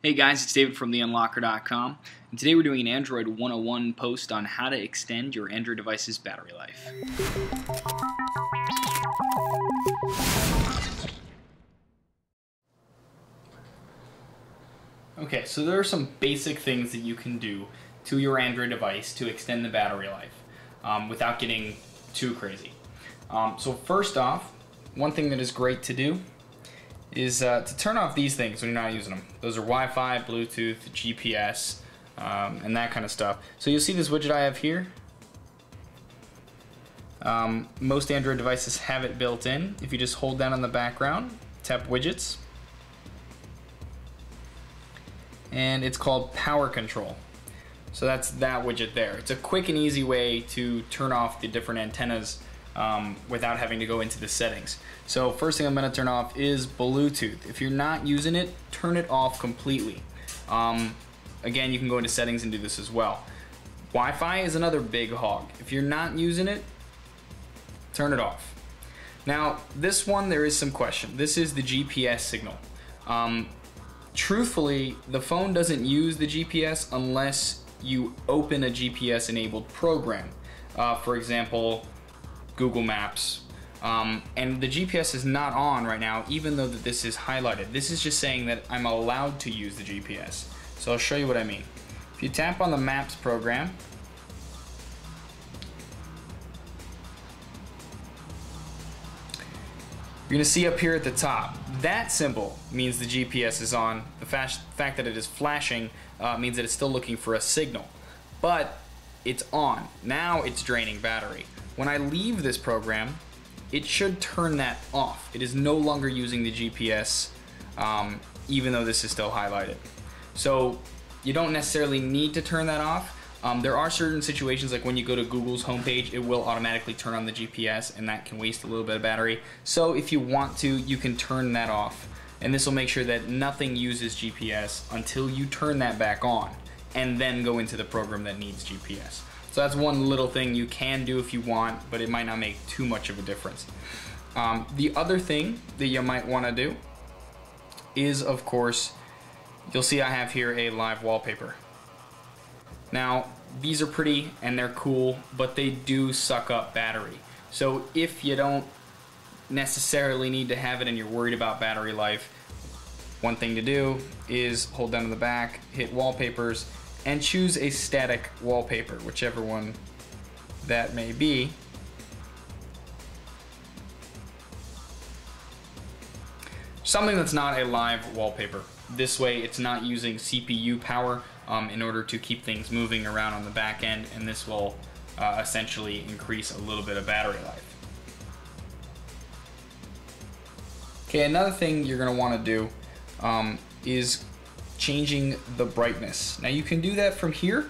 Hey guys, it's David from theunlocker.com, and today we're doing an Android 101 post on how to extend your Android device's battery life. Okay, so there are some basic things that you can do to your Android device to extend the battery life without getting too crazy. So first off, one thing that is great to do is to turn off these things when you're not using them. Those are Wi-Fi, Bluetooth, GPS, and that kind of stuff. So you'll see this widget I have here. Most Android devices have it built in. If you just hold down on the background, tap widgets, and it's called power control. So that's that widget there. It's a quick and easy way to turn off the different antennas without having to go into the settings. So first thing I'm going to turn off is Bluetooth. If you're not using it, turn it off completely. Again, you can go into settings and do this as well. Wi-Fi is another big hog. If you're not using it, turn it off. Now this one, there is some question. This is the GPS signal. Truthfully, the phone doesn't use the GPS unless you open a GPS enabled program. For example, Google Maps, and the GPS is not on right now, even though that this is highlighted. This is just saying that I'm allowed to use the GPS. So I'll show you what I mean. If you tap on the Maps program, you're going to see up here at the top, that symbol means the GPS is on. The fact that it is flashing means that it's still looking for a signal, but it's on. Now it's draining battery. When I leave this program, it should turn that off. It is no longer using the GPS, even though this is still highlighted. So you don't necessarily need to turn that off. There are certain situations, like when you go to Google's homepage, it will automatically turn on the GPS, and that can waste a little bit of battery. So if you want to, you can turn that off, and this will make sure that nothing uses GPS until you turn that back on, and then go into the program that needs GPS. So that's one little thing you can do if you want, but it might not make too much of a difference. The other thing that you might want to do is, of course, you'll see I have here a live wallpaper. Now, these are pretty and they're cool, but they do suck up battery. So if you don't necessarily need to have it and you're worried about battery life, one thing to do is hold down on the back, hit wallpapers, and choose a static wallpaper, whichever one that may be. Something that's not a live wallpaper. This way it's not using CPU power in order to keep things moving around on the back end, and this will essentially increase a little bit of battery life. Okay, another thing you're going to want to do is changing the brightness. Now you can do that from here.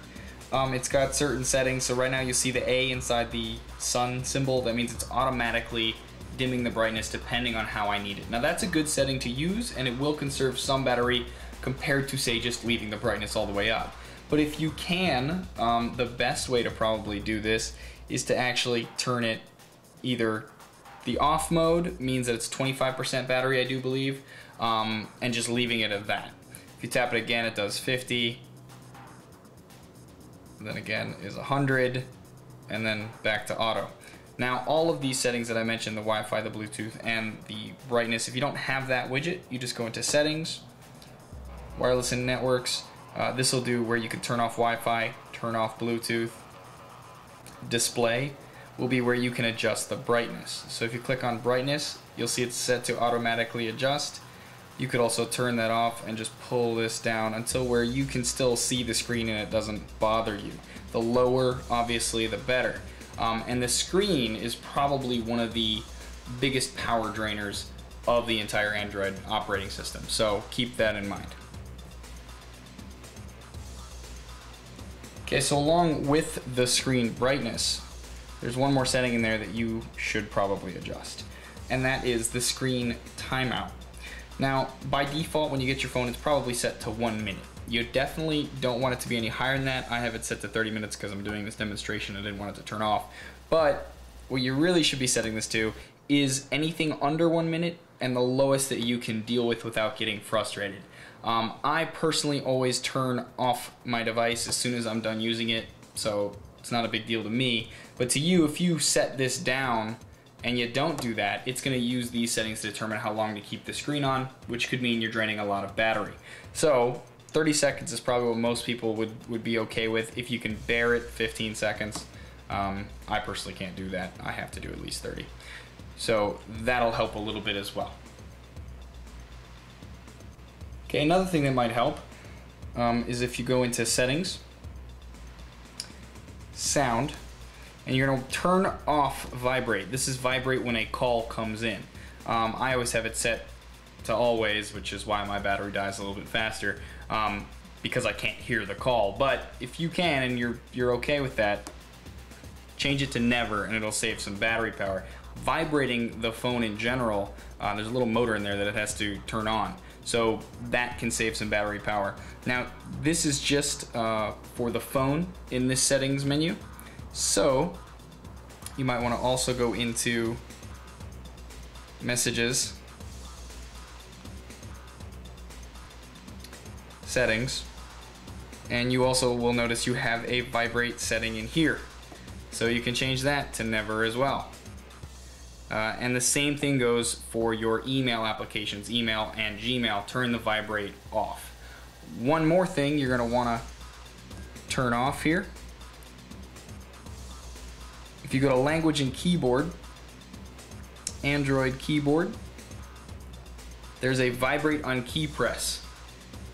It's got certain settings. So right now you see the A inside the sun symbol. That means it's automatically dimming the brightness depending on how I need it. Now that's a good setting to use, and it will conserve some battery compared to, say, just leaving the brightness all the way up. But if you can, the best way to probably do this is to actually turn it either the off mode, means that it's 25% battery, I do believe, and just leaving it at that. If you tap it again, it does 50, then again is 100, and then back to auto. Now all of these settings that I mentioned, the Wi-Fi, the Bluetooth, and the brightness, if you don't have that widget, you just go into settings, wireless and networks. This will do where you can turn off Wi-Fi, turn off Bluetooth. Display will be where you can adjust the brightness. So if you click on brightness, you'll see it's set to automatically adjust. You could also turn that off and just pull this down until where you can still see the screen and it doesn't bother you. The lower, obviously, the better. And the screen is probably one of the biggest power drainers of the entire Android operating system. So keep that in mind. Okay, so along with the screen brightness, there's one more setting in there that you should probably adjust, and that is the screen timeout. Now, by default, when you get your phone, it's probably set to 1 minute. You definitely don't want it to be any higher than that. I have it set to 30 minutes because I'm doing this demonstration. I didn't want it to turn off. But what you really should be setting this to is anything under 1 minute and the lowest that you can deal with without getting frustrated. I personally always turn off my device as soon as I'm done using it, so it's not a big deal to me. But to you, if you set this down and you don't do that, it's going to use these settings to determine how long to keep the screen on, which could mean you're draining a lot of battery. So 30 seconds is probably what most people would be okay with. If you can bear it, 15 seconds. I personally can't do that. I have to do at least 30. So that'll help a little bit as well. Okay, another thing that might help is if you go into settings, sound, and you're going to turn off vibrate. This is vibrate when a call comes in. I always have it set to always, which is why my battery dies a little bit faster, because I can't hear the call. But if you can and you're okay with that, change it to never and it'll save some battery power. Vibrating the phone in general, there's a little motor in there that it has to turn on. So that can save some battery power. Now, this is just for the phone in this settings menu. So you might want to also go into messages, settings, and you also will notice you have a vibrate setting in here. So you can change that to never as well. And the same thing goes for your email applications, email and Gmail. Turn the vibrate off. One more thing you're going to want to turn off here. If you go to language and keyboard, Android keyboard, there's a vibrate on key press,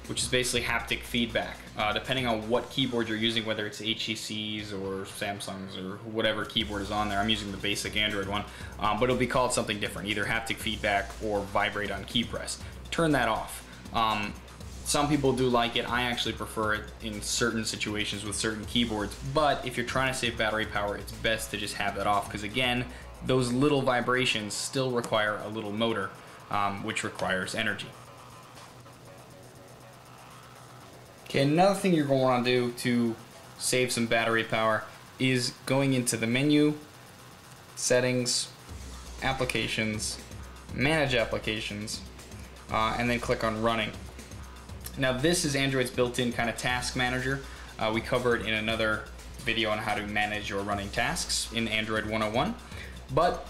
which is basically haptic feedback. Depending on what keyboard you're using, whether it's HTC's or Samsung's or whatever keyboard is on there. I'm using the basic Android one, but it'll be called something different, either haptic feedback or vibrate on key press. Turn that off. Some people do like it. I actually prefer it in certain situations with certain keyboards, but if you're trying to save battery power, it's best to just have that off, because again, those little vibrations still require a little motor, which requires energy. Okay, another thing you're going to want to do to save some battery power is going into the menu, settings, applications, manage applications, and then click on running. Now this is Android's built-in kind of task manager. We covered in another video on how to manage your running tasks in Android 101. But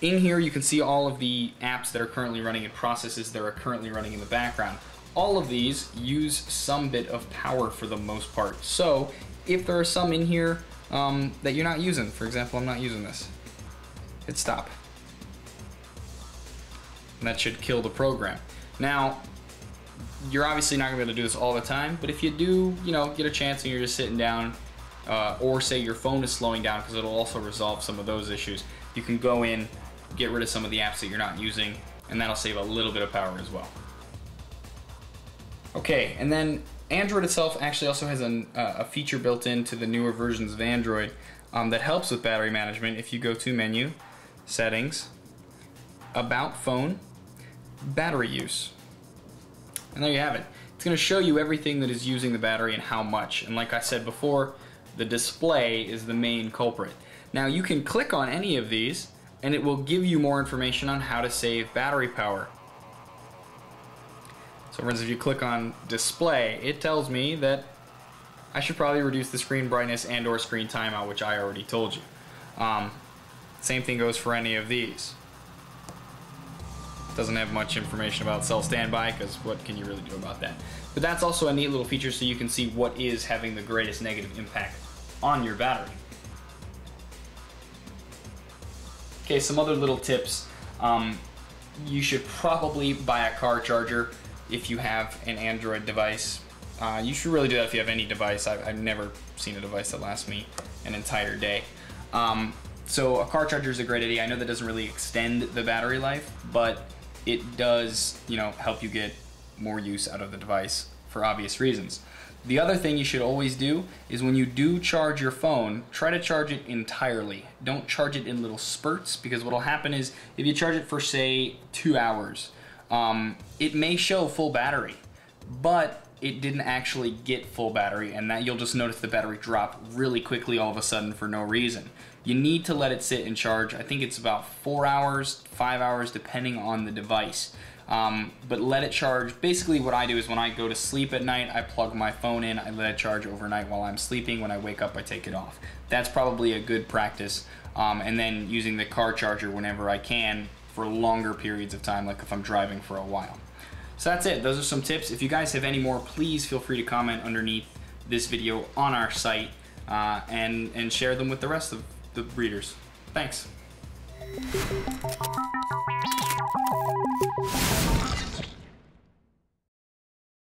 in here you can see all of the apps that are currently running and processes that are currently running in the background. All of these use some bit of power for the most part. So if there are some in here that you're not using, for example, I'm not using this, hit stop. And that should kill the program. Now, you're obviously not gonna be able to do this all the time, but if you do, get a chance and you're just sitting down, or say your phone is slowing down, because it'll also resolve some of those issues, you can go in, get rid of some of the apps that you're not using, and that'll save a little bit of power as well. Okay, and then Android itself actually also has a feature built into the newer versions of Android that helps with battery management. If you go to menu, settings, about phone, battery use. And there you have it. It's going to show you everything that is using the battery and how much. And like I said before, the display is the main culprit. Now you can click on any of these and it will give you more information on how to save battery power. So for instance, if you click on display, it tells me that I should probably reduce the screen brightness and or screen timeout, which I already told you. Same thing goes for any of these. Doesn't have much information about self standby, because what can you really do about that? But that's also a neat little feature, so you can see what is having the greatest negative impact on your battery. Okay, some other little tips. You should probably buy a car charger if you have an Android device. You should really do that if you have any device. I've never seen a device that lasts me an entire day. So a car charger is a great idea. I know that doesn't really extend the battery life, but it does, help you get more use out of the device for obvious reasons. The other thing you should always do is when you do charge your phone, try to charge it entirely. Don't charge it in little spurts, because what will happen is if you charge it for, say, 2 hours, it may show full battery, but it didn't actually get full battery, and that you'll just notice the battery drop really quickly all of a sudden for no reason. You need to let it sit and charge. I think it's about 4 hours, 5 hours, depending on the device. But let it charge. Basically what I do is when I go to sleep at night, I plug my phone in, I let it charge overnight while I'm sleeping. When I wake up, I take it off. That's probably a good practice. And then using the car charger whenever I can for longer periods of time, like if I'm driving for a while. So that's it. Those are some tips. If you guys have any more, please feel free to comment underneath this video on our site and share them with the rest of the readers. Thanks.